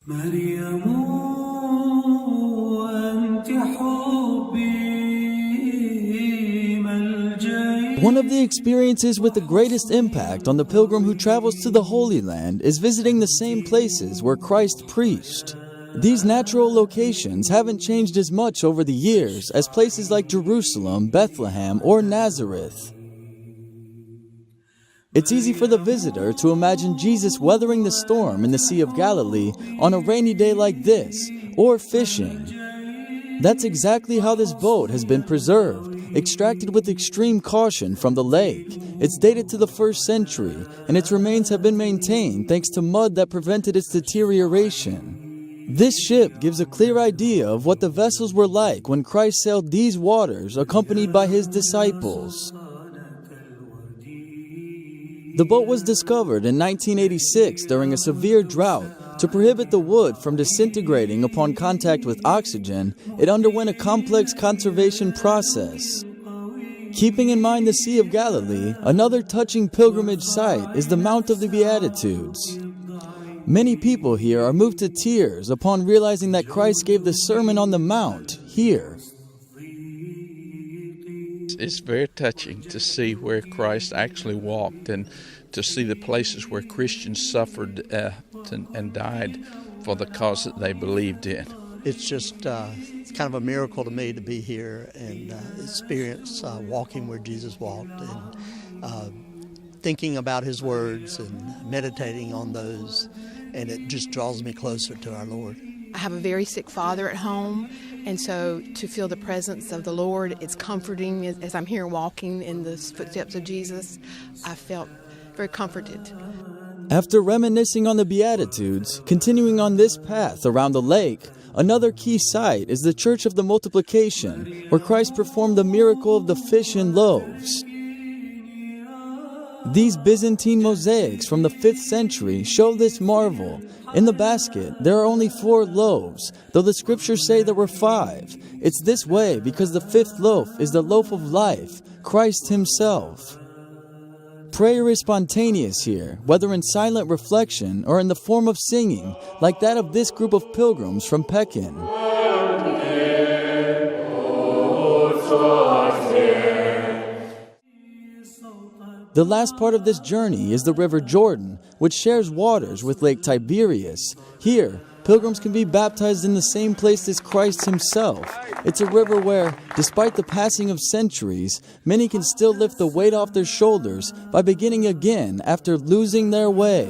One of the experiences with the greatest impact on the pilgrim who travels to the Holy Land is visiting the same places where Christ preached. These natural locations haven't changed as much over the years as places like Jerusalem, Bethlehem, or Nazareth. It's easy for the visitor to imagine Jesus weathering the storm in the Sea of Galilee on a rainy day like this, or fishing. That's exactly how this boat has been preserved, extracted with extreme caution from the lake. It's dated to the 1st century, and its remains have been maintained thanks to mud that prevented its deterioration. This ship gives a clear idea of what the vessels were like when Christ sailed these waters accompanied by his disciples. The boat was discovered in 1986 during a severe drought. To prohibit the wood from disintegrating upon contact with oxygen, it underwent a complex conservation process. Keeping in mind the Sea of Galilee, another touching pilgrimage site is the Mount of the Beatitudes. Many people here are moved to tears upon realizing that Christ gave the Sermon on the Mount here. It's very touching to see where Christ actually walked and to see the places where Christians suffered and died for the cause that they believed in. It's just it's kind of a miracle to me to be here and experience walking where Jesus walked and thinking about his words and meditating on those, and it just draws me closer to our Lord. I have a very sick father at home, and so to feel the presence of the Lord, it's comforting. As I'm here walking in the footsteps of Jesus, I felt very comforted. After reminiscing on the Beatitudes, continuing on this path around the lake, another key site is the Church of the Multiplication, where Christ performed the miracle of the fish and loaves. These Byzantine mosaics from the 5th century show this marvel. In the basket, there are only 4 loaves, though the scriptures say there were 5. It's this way because the 5th loaf is the loaf of life, Christ himself. Prayer is spontaneous here, whether in silent reflection or in the form of singing, like that of this group of pilgrims from Pekin. The last part of this journey is the River Jordan, which shares waters with Lake Tiberias. Here, pilgrims can be baptized in the same place as Christ himself. It's a river where, despite the passing of centuries, many can still lift the weight off their shoulders by beginning again after losing their way.